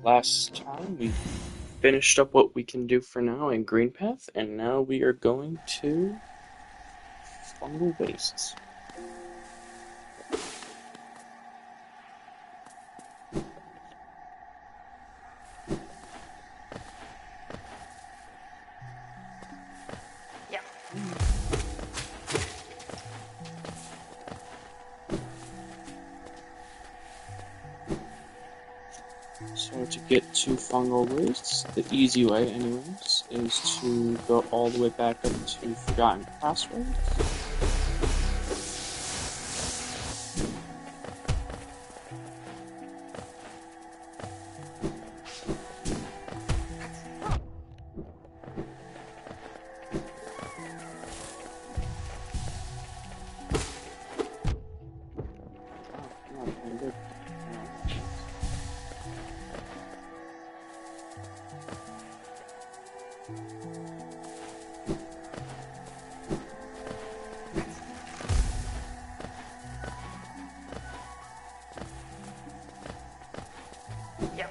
Last time we finished up what we can do for now in Green Path, and now we are going to Fungal Wastes. Yeah. So to get to Fungal Wastes, the easy way anyways, is to go all the way back up to Forgotten Crossroads. Oh, not very good. Yeah.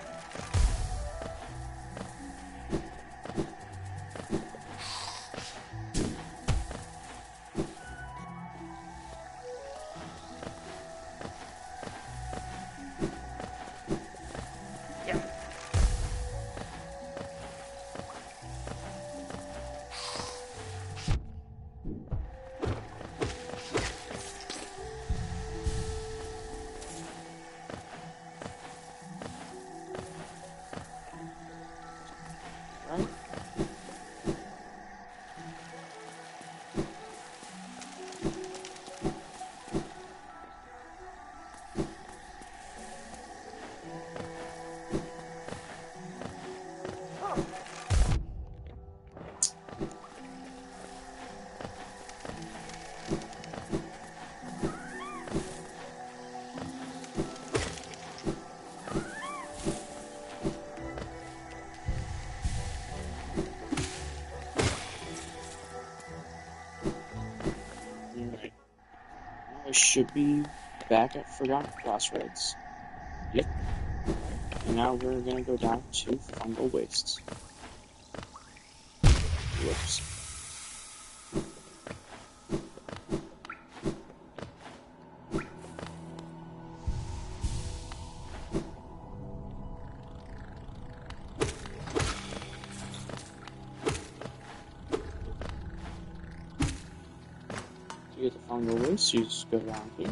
Yeah. Right? Oh. Alright. Now I should be back at Forgotten Crossroads. Yep. And now we're gonna go down to Fungal Wastes. Whoops. To get the Fungal Wastes, you just go down here.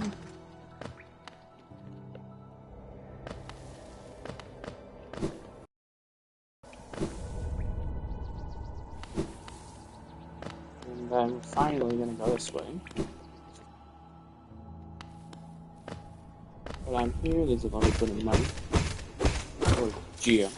And then we're finally gonna go this way. But on here, there's a little bit of money. Or Geo.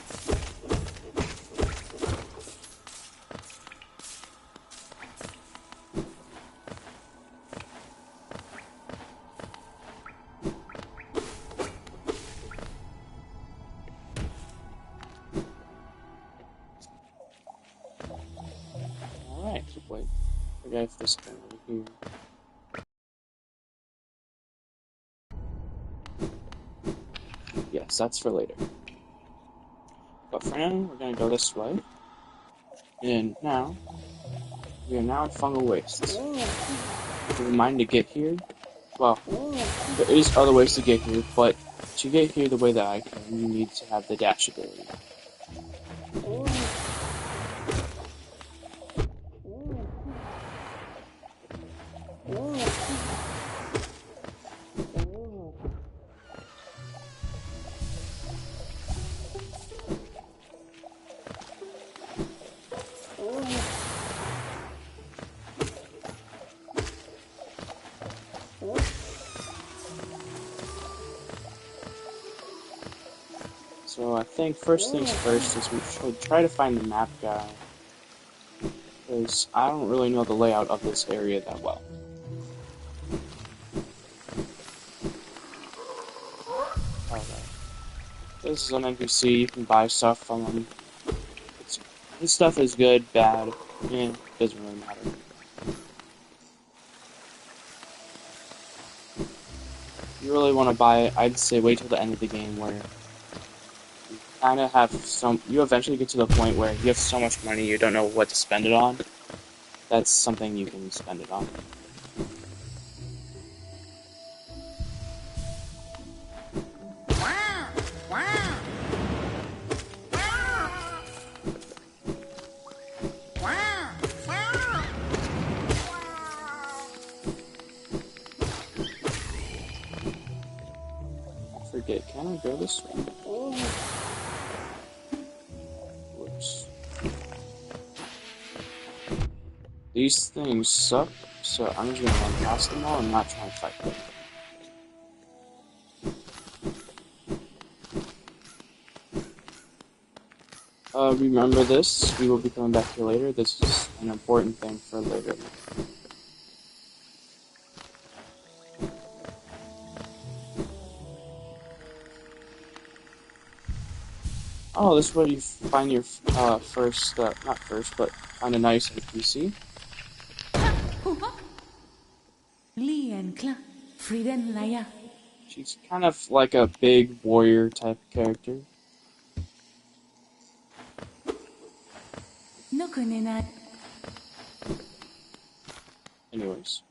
Alright, wait. Forget if this guy over here. Yes, that's for later. But for now, we're gonna go this way. And now, we are now in Fungal Wastes. Keep in mind to get here. Well, there is other ways to get here, but to get here the way that I can, you need to have the dash ability. So I think first things first is we should try to find the map guy, because I don't really know the layout of this area that well. Alright. This is an NPC, you can buy stuff from him. His stuff is good, bad, doesn't really matter. If you really want to buy it, I'd say wait till the end of the game where you kind of have you eventually get to the point where you have so much money you don't know what to spend it on. That's something you can spend it on. I forget, can I go this way? Whoops. These things suck, so I'm just gonna run past them all and not try and fight them. Remember this, we will be coming back here later. This is an important thing for later. Oh, this is where you find your first, not first, but find a nice NPC. She's kind of like a big warrior type character. Anyways.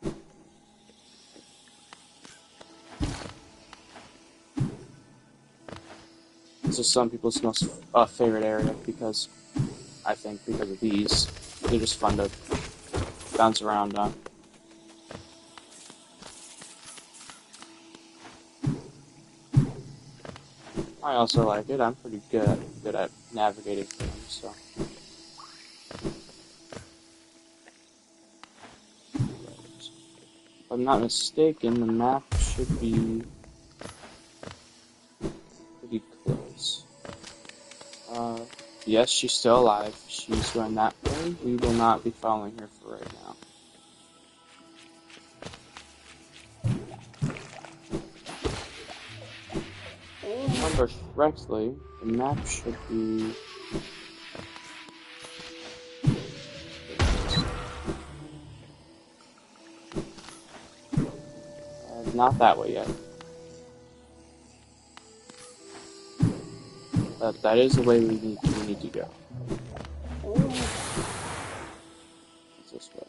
This is some people's most favorite area because, I think, because of these. They're just fun to bounce around on. I also like it. I'm pretty good at navigating things, so. If I'm not mistaken, the map should be pretty close. Yes, she's still alive. She's going that way. We will not be following her for right now. If I remember correctly, the map should be... not that way yet. But that is the way we need to go. It's this way.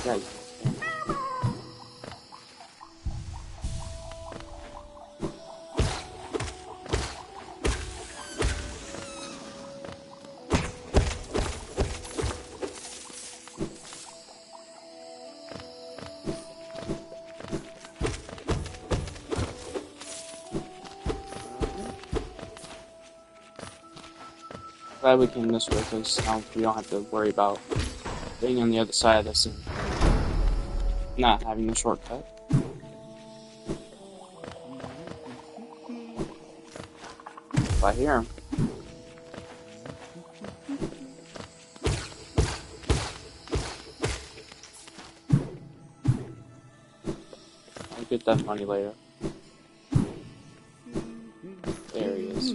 Guys. Glad we came this way because now we don't have to worry about being on the other side of this and not having the shortcut. If I hear him. I'll get that money later. There he is.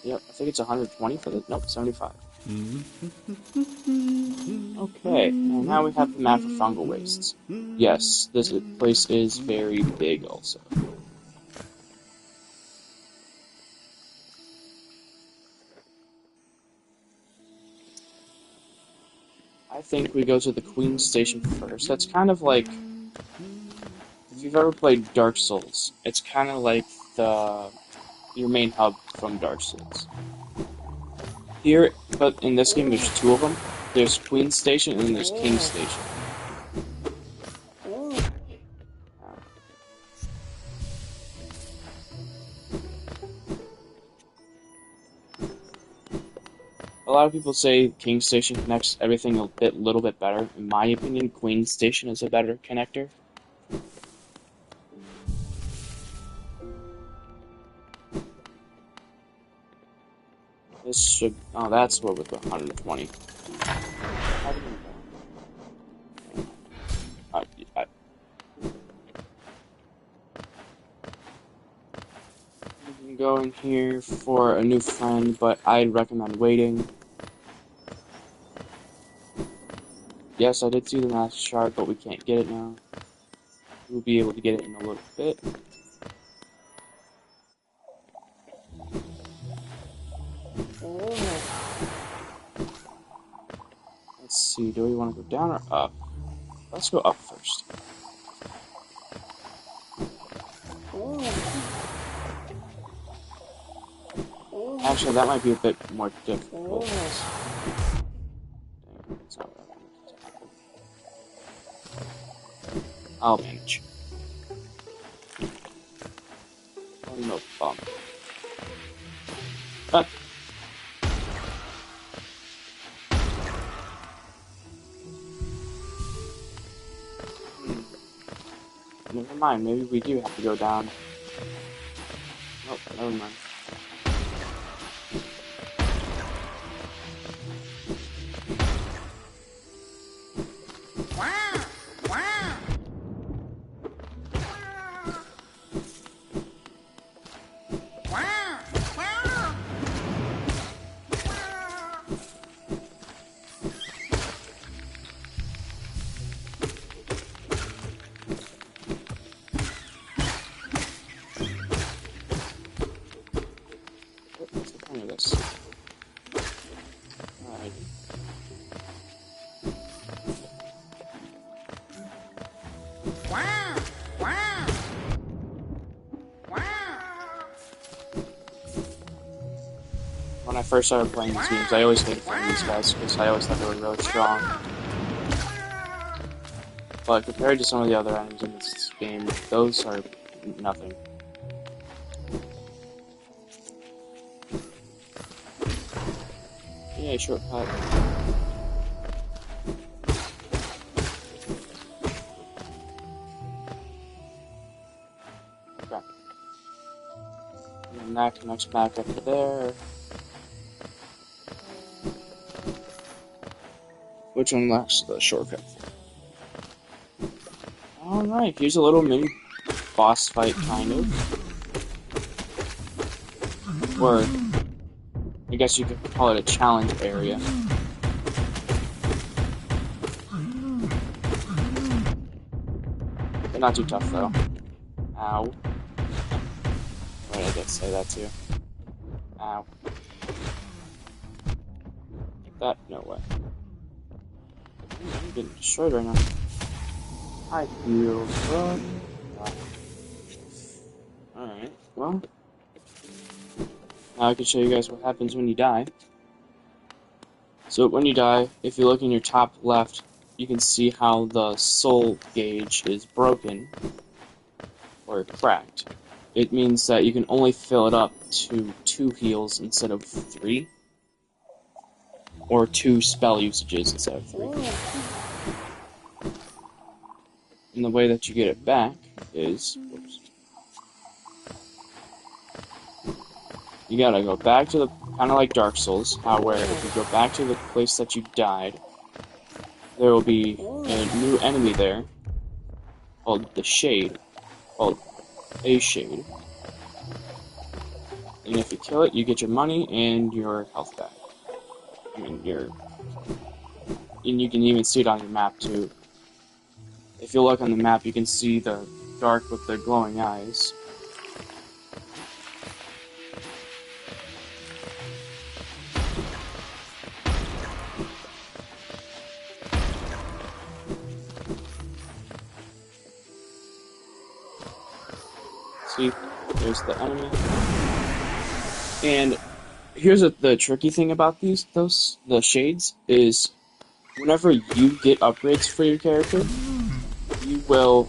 Yep, I think it's 120 for the... Nope, 75. Okay, and now we have the map for fungal wastes. Yes, this place is very big also. I think we go to the Queen Station first. That's kind of like... If you've ever played Dark Souls, it's kind of like your main hub from Dark Souls. Here, but in this game there's two of them. There's Queen Station and there's King Station. a lot of people say King Station connects everything a little bit better. In my opinion, Queen Station is a better connector. This should... Oh, that's what with the 120. How do you know? You can go in here for a new friend, but I'd recommend waiting. Yes, I did see the Master Shard, but we can't get it now. We'll be able to get it in a little bit. Let's see, do we want to go down or up? Let's go up first. Actually, that might be a bit more difficult. Dang, it's not that bad. I'll manage. Oh, no bump. Ah. Never mind, maybe we do have to go down. Nope, never mind. What's the point of this? Alright. When I first started playing these games, I always hated fighting these guys because I always thought they were really strong. But compared to some of the other enemies in this game, those are nothing. Yeah, shortcut. Crap. And then that connects back up to there. Which unlocks the shortcut. Alright, here's a little mini boss fight, kind of. Or, I guess you could call it a challenge area. They're not too tough, though. Ow. Why did I just say that too? Ow. Like that? No way. I'm getting destroyed right now. I feel good. Alright, well. Now I can show you guys what happens when you die. So when you die, if you look in your top left, you can see how the soul gauge is broken or cracked. It means that you can only fill it up to 2 heals instead of 3. Or 2 spell usages instead of 3. And the way that you get it back is... Whoops. You gotta go back to the... Kind of like Dark Souls, where if you go back to the place that you died, there will be a new enemy there, called the Shade, called a Shade. And if you kill it, you get your money and your health back. I mean, and you can even see it on your map, too. If you look on the map, you can see the dark with the glowing eyes. See, there's the enemy. And here's the tricky thing about the shades, is whenever you get upgrades for your character, you will,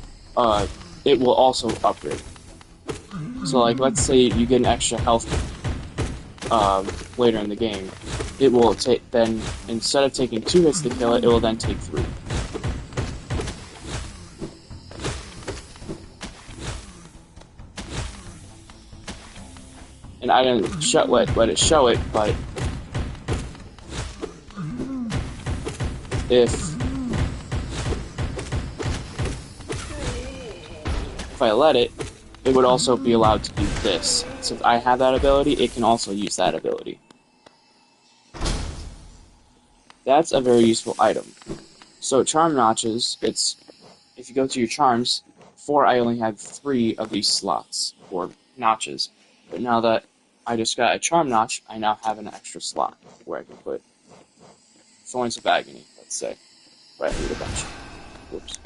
it will also upgrade. So like, let's say you get an extra health, later in the game. it will take, then instead of taking 2 hits to kill it, it will then take 3. And I didn't let it show it, but if I let it, it would also be allowed to do this. Since I have that ability, it can also use that ability. That's a very useful item. So charm notches, if you go to your charms, I only had 3 of these slots, or notches. But now that I just got a charm notch, I now have an extra slot where I can put Thorns of Agony, let's say. But I need a bunch. Whoops.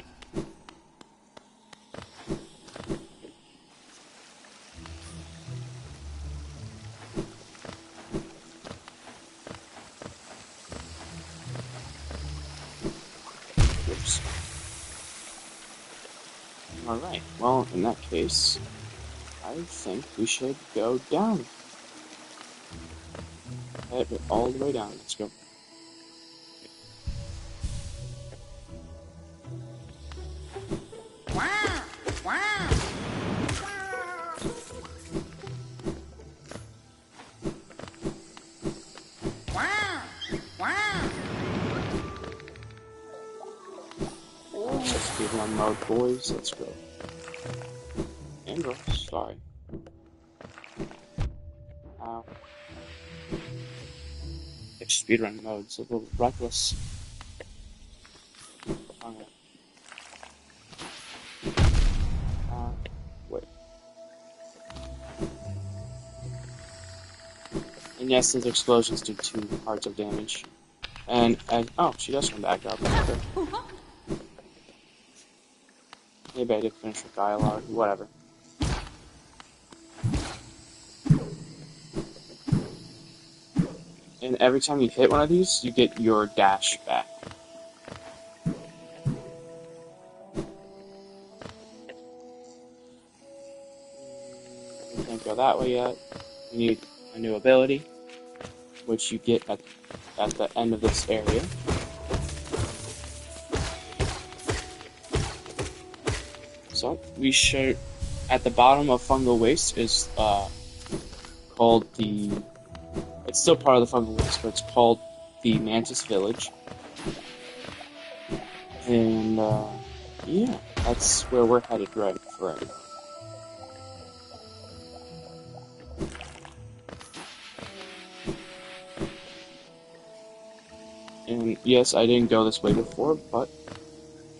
Whoops. Alright, well, in that case, I think we should go down. Head all the way down. Let's go. Speedrun mode, boys. Let's go. And girls. Sorry. Ow. Speedrun mode's a little reckless. Okay. Wait. And yes, those explosions do 2 parts of damage. And oh, she does come back up. Okay. Maybe I did finish with dialogue. Whatever. And every time you hit one of these, you get your dash back. We can't go that way yet. We need a new ability, which you get at the end of this area. So, we should, at the bottom of Fungal Waste is called the, it's still part of the Fungal Waste, but it's called the Mantis Village. And, yeah, that's where we're headed right now. And yes, I didn't go this way before, but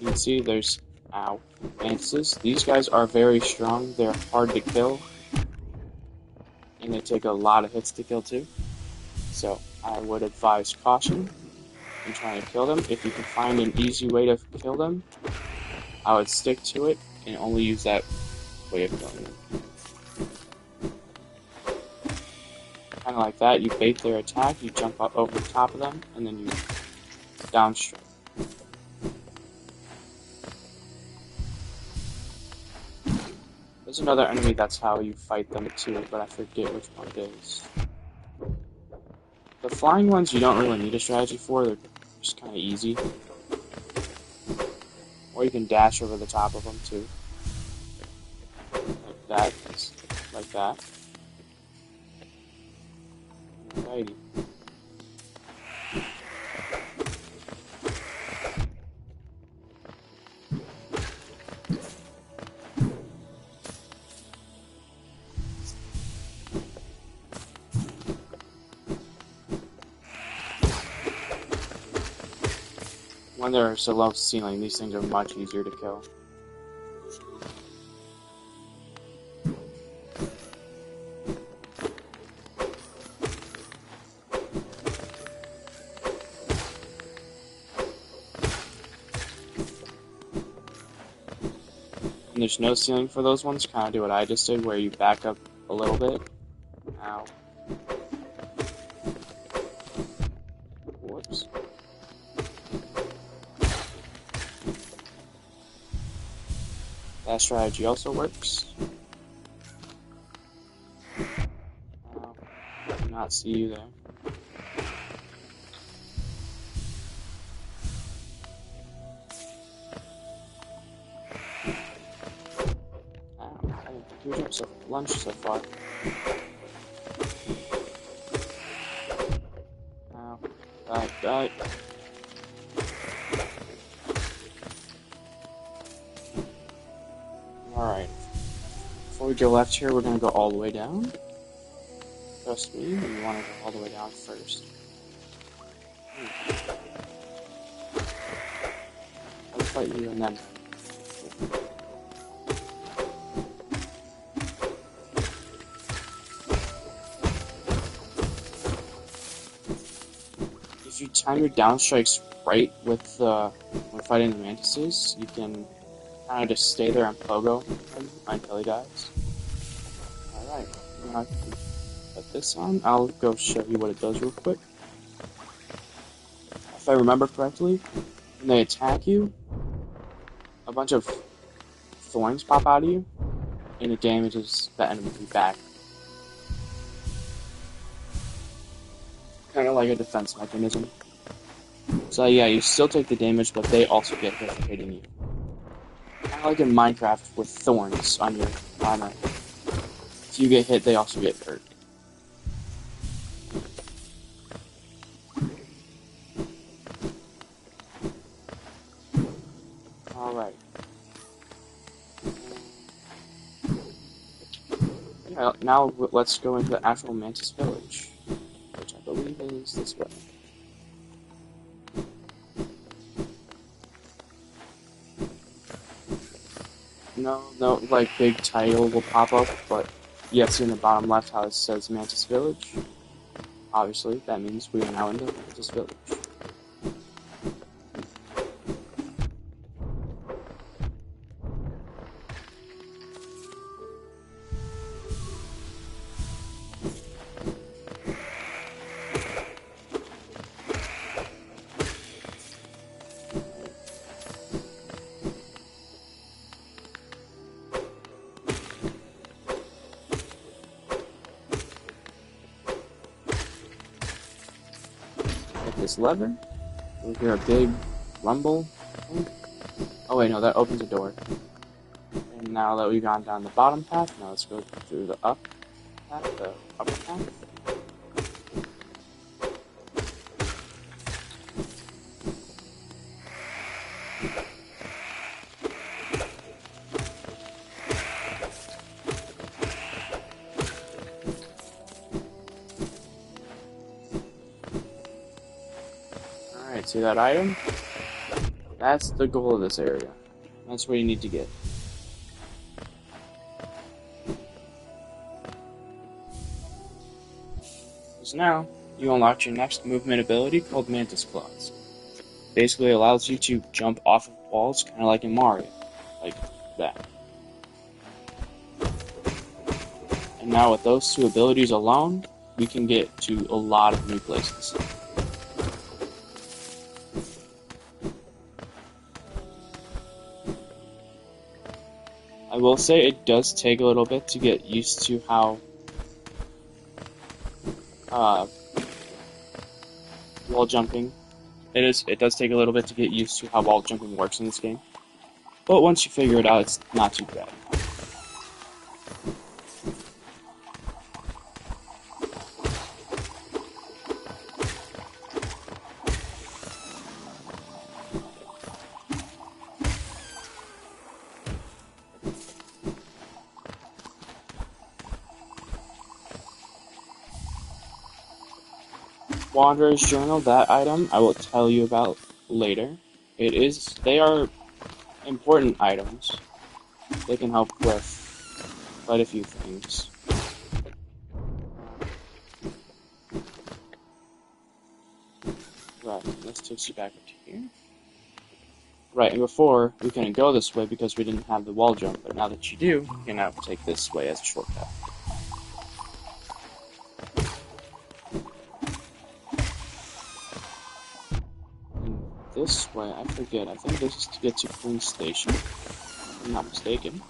you can see there's, ow, mantises. These guys are very strong, they're hard to kill, and they take a lot of hits to kill too. So I would advise caution in trying to kill them. If you can find an easy way to kill them, I would stick to it and only use that way of killing them. Kind of like that, you bait their attack, you jump up over the top of them, and then you downstream. There's another enemy that's how you fight them too, but I forget which one it is. The flying ones you don't really need a strategy for, they're just kind of easy. Or you can dash over the top of them too. Like that, like that. Alrighty. When there's a low ceiling, these things are much easier to kill. And there's no ceiling for those ones, kind of do what I just did, where you back up a little bit. Ow. Whoops. That strategy also works. I did not see you there. Good job so lunch so far. Ow. Die. Alright. Before we go left here, we're gonna go all the way down. Trust me, you wanna go all the way down first. I'll fight you and then. If you time your down strikes right with when fighting the mantises, you can kind of just stay there and pogo him until he dies. Alright, now put this on. I'll go show you what it does real quick. If I remember correctly, when they attack you, a bunch of thorns pop out of you, and it damages the enemy back. Kind of like a defense mechanism. So yeah, you still take the damage, but they also get hit for hitting you. Kind of like in Minecraft with thorns on your armor. If you get hit, they also get hurt. Alright. Yeah, now let's go into the actual Mantis Village, which I believe is this way. No, like big title will pop up, but you have to see in the bottom left how it says Mantis Village. Obviously, that means we are now in the Mantis Village. This lever. You'll hear a big rumble. Oh wait, no, that opens a door. And now that we've gone down the bottom path, now let's go through the upper path. Alright, see that item? That's the goal of this area. That's where you need to get. So now, you unlock your next movement ability called Mantis Claws. Basically allows you to jump off of walls, kind of like in Mario. Like that. And now with those two abilities alone, we can get to a lot of new places. I will say it does take a little bit to get used to how wall jumping. It does take a little bit to get used to how wall jumping works in this game. But once you figure it out, it's not too bad. Wanderer's Journal, that item, I will tell you about later. They are important items. They can help with quite a few things. Right, this takes you back up to here. Right, and before, we couldn't go this way because we didn't have the wall jump, but now that you do, you can now take this way as a shortcut. This way, I forget. I think this is to get to Queen Station, if I'm not mistaken.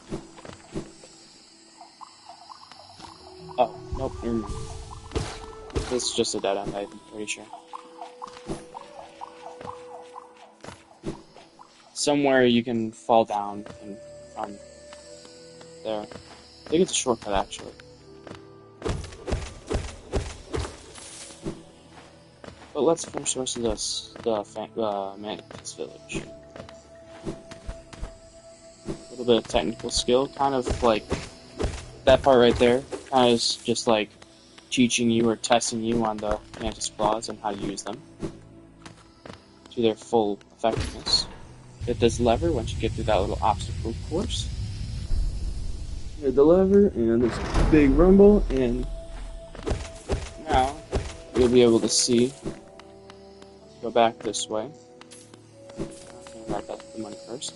Oh, nope, never mind. This is just a dead end, I'm pretty sure. Somewhere you can fall down and from there. think it's a shortcut, actually. But let's finish the rest of this, the Mantis Village. A little bit of technical skill, kind of like that part right there, kind of is just like teaching you or testing you on the Mantis Claws and how to use them to their full effectiveness. Hit this lever once you get through that little obstacle course. Hit the lever, and there's a big rumble, and now you'll be able to see. Go back this way. Okay, write that the money first.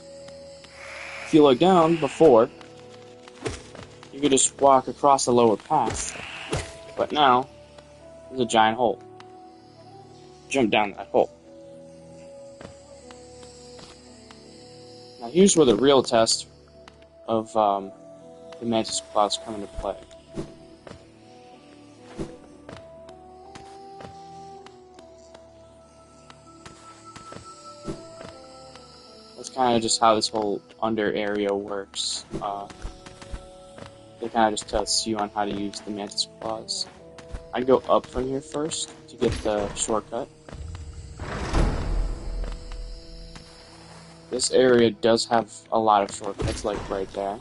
If you look down before, you could just walk across the lower path, but now there's a giant hole. Jump down that hole. Now here's where the real test of the Mantis Claws come into play. That's kind of just how this whole under area works. They kind of just test you on how to use the Mantis Claws. I'd go up from here first to get the shortcut. This area does have a lot of shortcuts, like right there.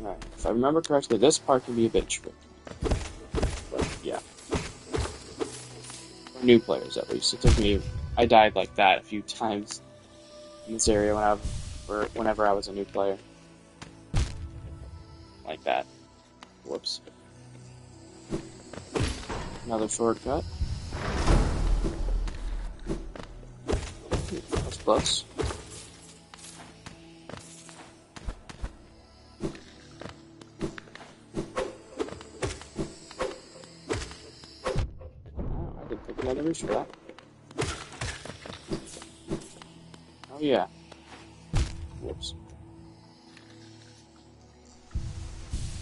Alright, if I remember correctly, this part can be a bit tricky. But yeah. For new players, at least. It took me... I died like that a few times in this area whenever I was a new player. Like that. Whoops. Another shortcut. That's close. Oh, I did pick another reach for that. Oh yeah. Whoops.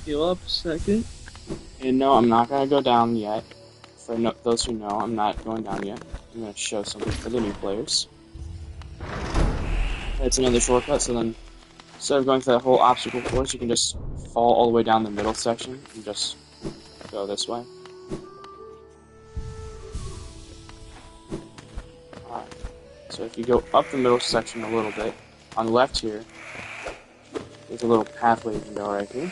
Heal up a second. And no, I'm not gonna go down yet. For those who know, I'm not going down yet. I'm gonna show something for the new players. It's another shortcut, so then instead of going through that whole obstacle course, you can just fall all the way down the middle section and just go this way. Alright. So if you go up the middle section a little bit, on the left here, there's a little pathway you can go right here.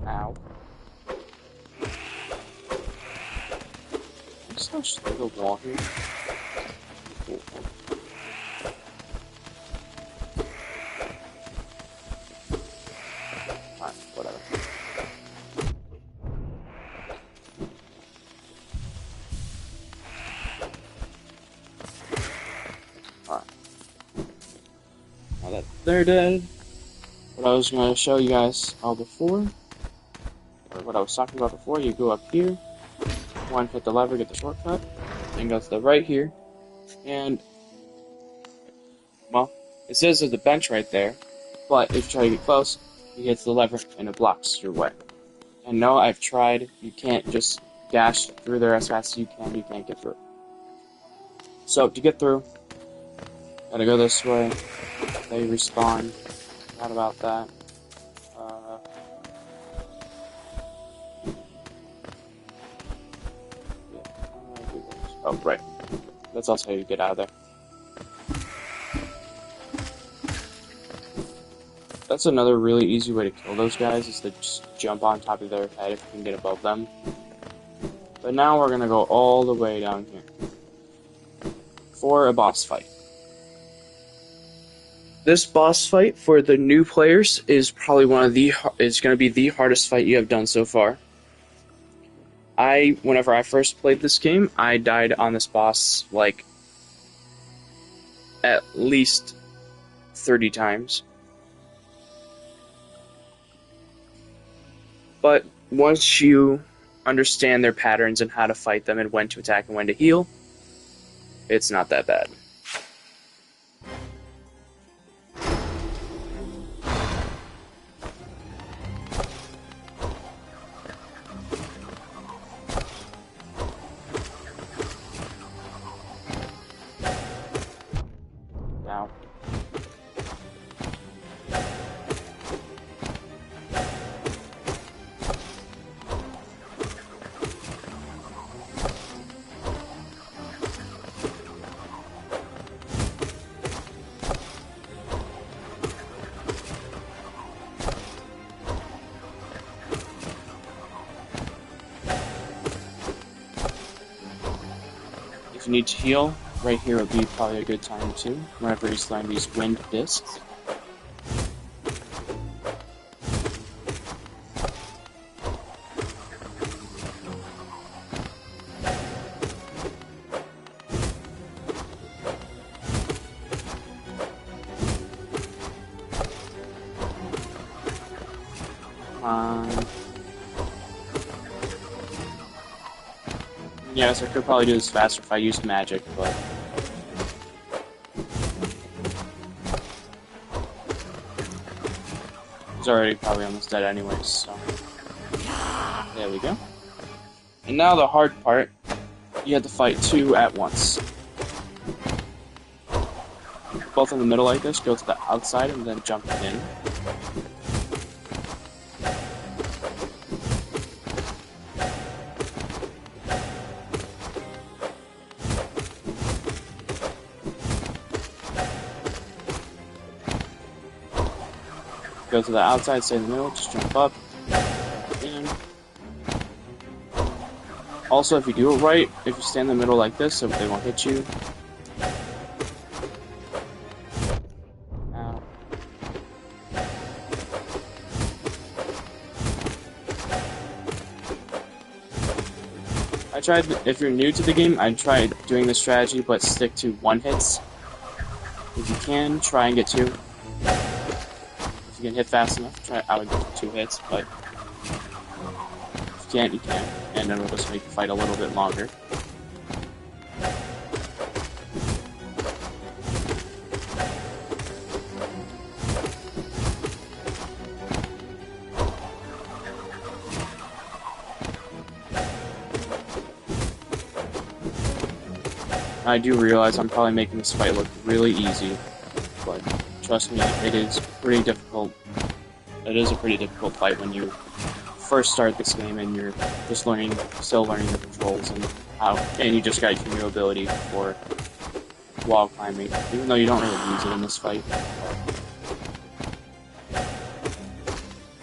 Ow. Let's touch the wall here. Cool. Alright, whatever. Alright. Now that they're dead, what I was going to show you guys all before, or what I was talking about before, you go up here, one, hit the lever, get the shortcut, then go to the right here, and, well, it says there's a bench right there, but if you try to get close, you hit the lever and it blocks your way. And no, I've tried, you can't just dash through there as fast as you can't get through. So, to get through, gotta go this way, they respawn, forgot about that. Oh, right. That's also how you get out of there. That's another really easy way to kill those guys, is to just jump on top of their head if you can get above them. But now we're gonna go all the way down here for a boss fight. This boss fight for the new players is probably is gonna be the hardest fight you have done so far. Whenever I first played this game, I died on this boss, like, at least 30 times. But once you understand their patterns and how to fight them and when to attack and when to heal, it's not that bad. Now, you need to heal, right here would be probably a good time too, whenever he's throwing these wind discs. Yes, I could probably do this faster if I used magic, but he's already probably almost dead anyways, so there we go. And now the hard part, you have to fight two at once. Both in the middle like this, go to the outside and then jump in. Go to the outside, stay in the middle, just jump up, in. Also, if you do it right, if you stand in the middle like this, so they won't hit you. Ow. If you're new to the game, I'd try doing this strategy, but stick to one hits. If you can, try and get two. If you can hit fast enough, I would go for 2 hits, but if you can't, you can't, and then it'll just make the fight a little bit longer. I do realize I'm probably making this fight look really easy, but trust me, it is pretty difficult. It is a pretty difficult fight when you first start this game and you're just still learning the controls and you just got your new ability for wall climbing, even though you don't really use it in this fight.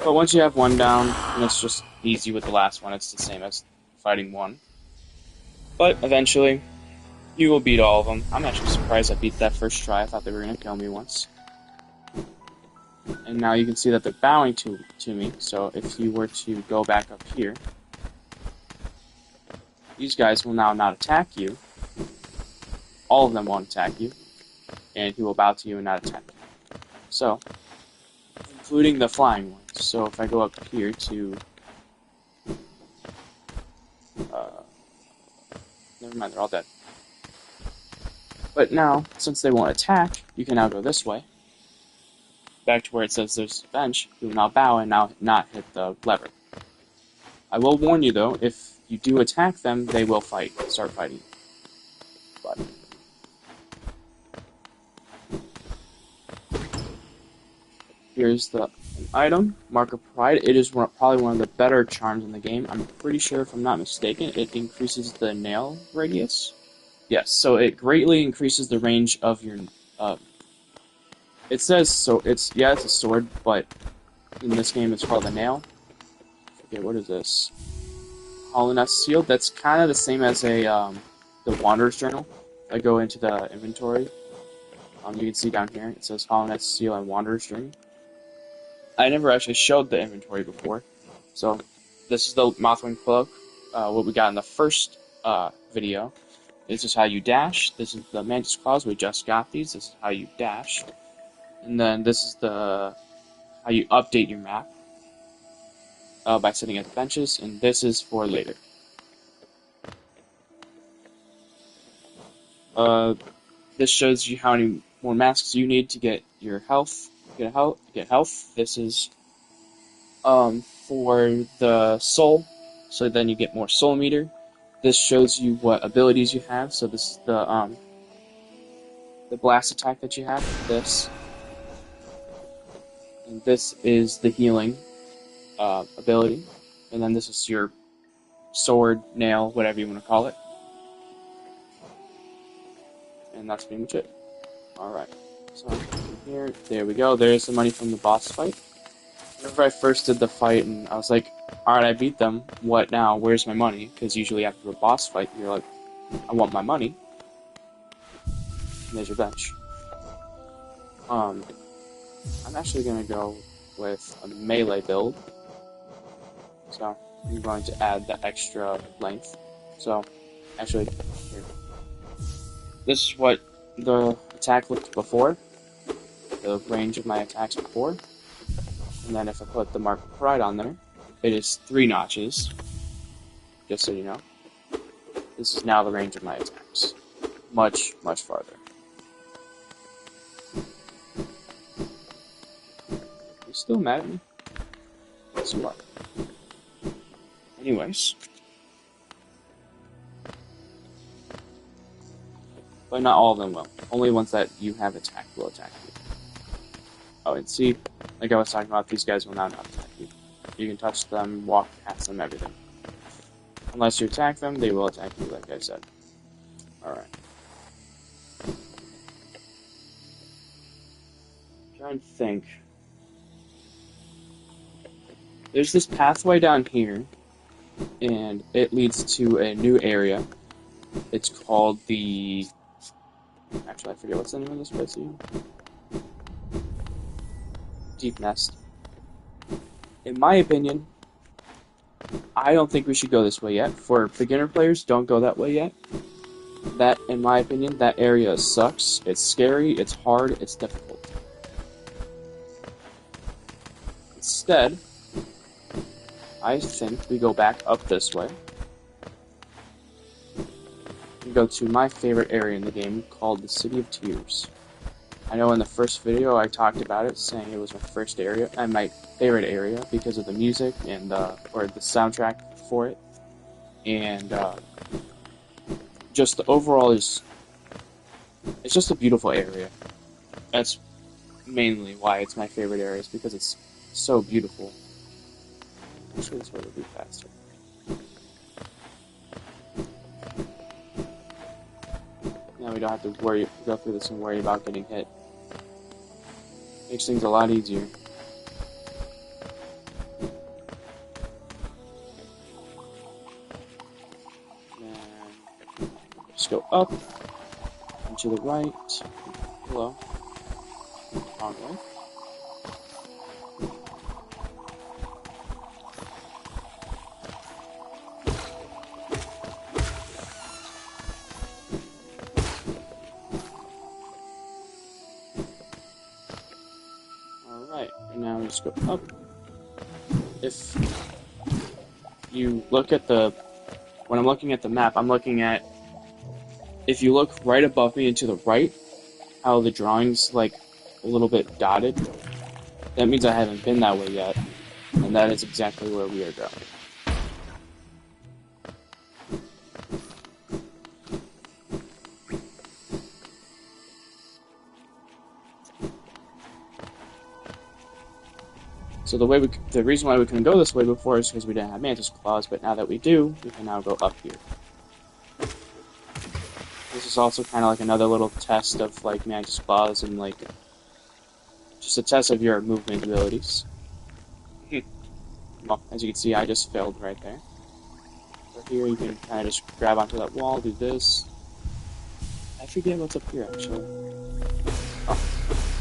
But once you have one down, and it's just easy with the last one, it's the same as fighting one. But eventually, you will beat all of them. I'm actually surprised I beat that first try. I thought they were going to kill me once. And now you can see that they're bowing to me, so if you were to go back up here, these guys will now not attack you. All of them won't attack you, and he will bow to you and not attack you. So, including the flying ones. So if I go up here to... never mind, they're all dead. But now, since they won't attack, you can now go this way. Back to where it says there's a bench, you will now bow and now not hit the lever. I will warn you though, if you do attack them, they will start fighting. But here's the item, Mark of Pride. It is probably one of the better charms in the game. I'm pretty sure, if I'm not mistaken, it increases the nail radius. Yes, so it greatly increases the range of your... it says so. It's a sword, but in this game it's called a nail. Okay, what is this? Hollowness Seal. That's kind of the same as the Wanderer's Journal. If I go into the inventory, you can see down here it says Hollowness Seal and Wanderer's Journey. I never actually showed the inventory before, so this is the Mothwing Cloak. What we got in the first video. This is how you dash. This is the Mantis Claws. We just got these. This is how you dash. And then this is how you update your map by sitting at the benches. And this is for later. This shows you how many more masks you need to get your health. Get health. This is for the soul. So then you get more soul meter. This shows you what abilities you have. So this is the blast attack that you have. This. And this is the healing ability. And then this is your sword, nail, whatever you want to call it. And that's pretty much it. Alright. So here, there we go. There's the money from the boss fight. Whenever I first did the fight and I was like, alright, I beat them. What now? Where's my money? Because usually after a boss fight, you're like, I want my money. there's your bench. I'm actually gonna go with a melee build. So I'm going to add the extra length. So actually, here. This is what the attack looked before, the range of my attacks before. And then if I put the Mark of Pride on there, it is 3 notches, just so you know. This is now the range of my attacks. Much, much farther. You still mad at me? Yes, you are. Anyways. But not all of them will. Only ones that you have attacked will attack you. Oh, and see, like I was talking about, these guys will not attack you. You can touch them, walk past them, everything. Unless you attack them, they will attack you, like I said. Alright. Trying to think. There's this pathway down here, and it leads to a new area. It's called the... Actually, I forget what's the name of this place again. Deep Nest. In my opinion, I don't think we should go this way yet. For beginner players, don't go that way yet. That, in my opinion, that area sucks. It's scary, it's hard, it's difficult. Instead, I think we go back up this way. We go to my favorite area in the game called the City of Tears. I know in the first video I talked about it, saying it was my first area and my favorite area because of the music and or the soundtrack for it, and just the overall it's just a beautiful area. That's mainly why it's my favorite area, is because it's so beautiful. Actually, this way would be faster. Now we don't have to go through this and worry about getting hit. Makes things a lot easier. Then just go up and to the right. Hello. Wrong way. Alright, and now we just go up. If you look at when I'm looking at the map, I'm looking at, if you look right above me and to the right, how the drawing's like a little bit dotted, that means I haven't been that way yet, and that is exactly where we are going. So the reason why we couldn't go this way before is because we didn't have Mantis Claws, but now that we do, we can now go up here. This is also kind of like another little test of like Mantis Claws and like just a test of your movement abilities. Well, as you can see, I just failed right there. So here you can kind of just grab onto that wall, do this. I forget what's up here actually. Oh,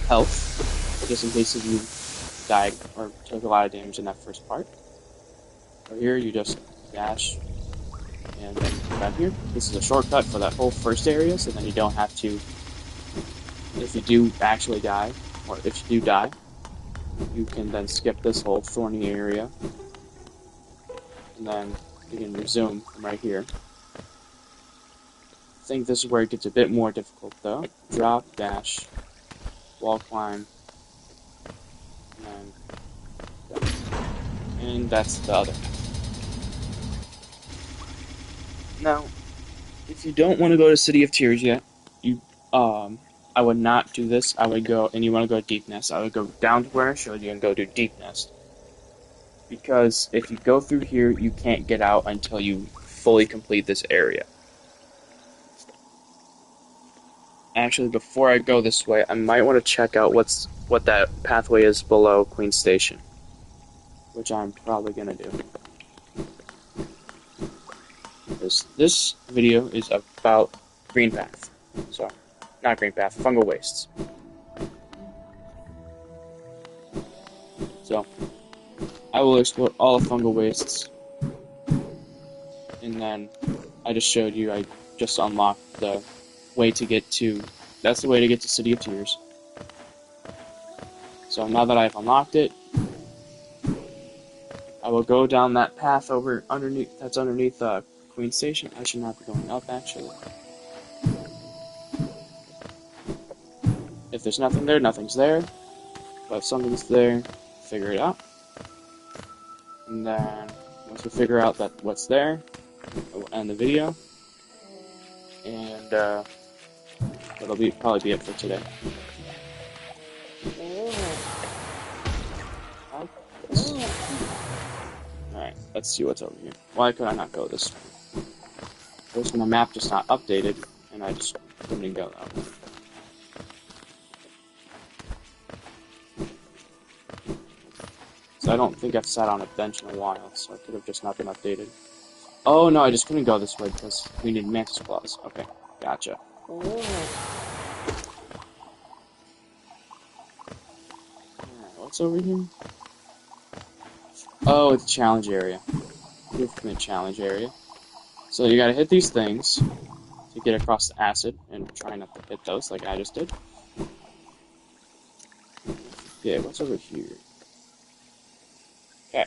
health, just in case if you died or took a lot of damage in that first part. So here you just dash and then come down here. This is a shortcut for that whole first area, so then you don't have to, if you do actually die, or if you do die, you can then skip this whole thorny area, and then you can resume from right here. I think this is where it gets a bit more difficult though. Drop, dash, wall climb, and that's the other half. Now, if you don't want to go to City of Tears yet, I would not do this. I would go, and you want to go to Deep Nest, I would go down to where I showed you and go to Deep Nest. Because if you go through here, you can't get out until you fully complete this area. Actually, before I go this way, I might want to check out what that pathway is below Queen Station, which I'm probably gonna do. This video is about Green Path, so not Green Path, Fungal Wastes. So, I will explore all of Fungal Wastes. And then, I just showed you, I just unlocked the way to get to, that's the way to get to City of Tears. So now that I've unlocked it, I will go down that path that's underneath Queen Station. I should not be going up, actually. If there's nothing there, nothing's there. But if something's there, figure it out. And then, once we figure out what's there, we'll end the video. And that'll probably be it for today. Alright, let's see what's over here. Why could I not go this way? First, my map just not updated, and I just couldn't go that way. So I don't think I've sat on a bench in a while, so it could have just not been updated. Oh no, I just couldn't go this way because we need Mantis Claws. Okay, gotcha. Alright, what's over here? Oh, it's a challenge area. You're from the challenge area. So you gotta hit these things to get across the acid, and try not to hit those like I just did. Yeah, what's over here? Okay.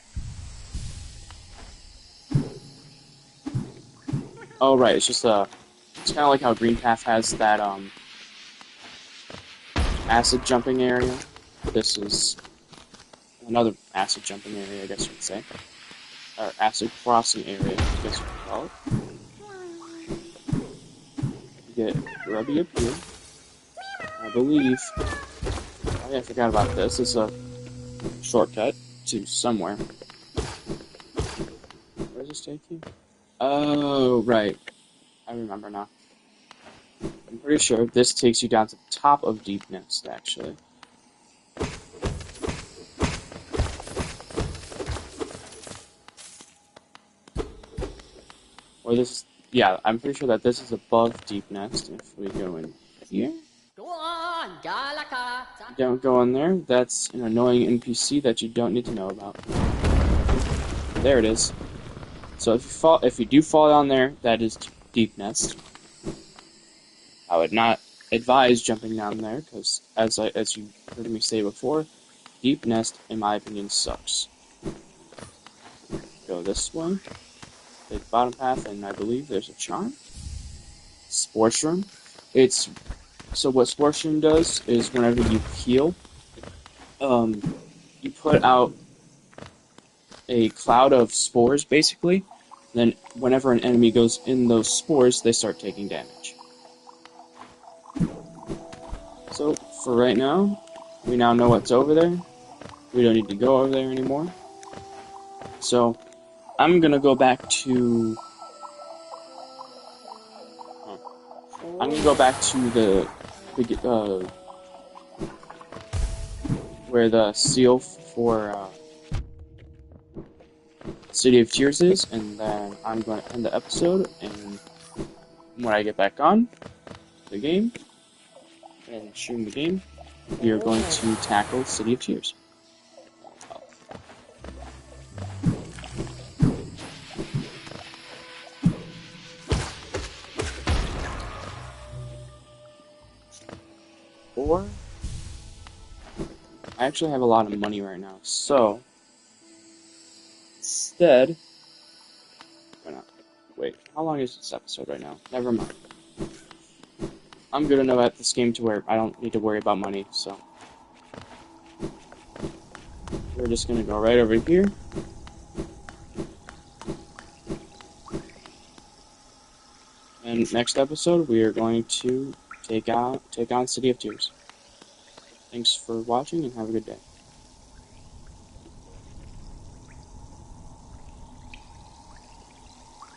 Oh right, it's just it's kinda like how Green Path has that acid jumping area. This is another acid jumping area, I guess you could say. Or acid crossing area, I guess you could call it. You get Grubby up here. I believe. Oh yeah, I forgot about this. It's a shortcut to somewhere. Where does this take you? Oh, right. I remember now. I'm pretty sure this takes you down to the top of Deep Nest, actually. Or this, yeah, I'm pretty sure that this is above Deep Nest. If we go in here. Don't go in there. That's an annoying NPC that you don't need to know about. There it is. So if you do fall down there, that is Deep Nest. I would not advise jumping down there because, as you heard me say before, Deep Nest, in my opinion, sucks. Go this way. Take the bottom path, and I believe there's a charm. Sports Room. So what Sports Room does is whenever you heal, you put out a cloud of spores, basically. Then whenever an enemy goes in those spores, they start taking damage. So for right now, we now know what's over there. We don't need to go over there anymore. So I'm gonna go back to the where the seal for City of Tears is, and then I'm going to end the episode, and when I get back on the game, and shooting the game, we are going to tackle City of Tears. Or, I actually have a lot of money right now, so instead, wait, how long is this episode right now? Never mind. I'm good enough at this game to where I don't need to worry about money, so we're just gonna go right over here. And next episode, we are going to take on City of Tears. Thanks for watching, and have a good day.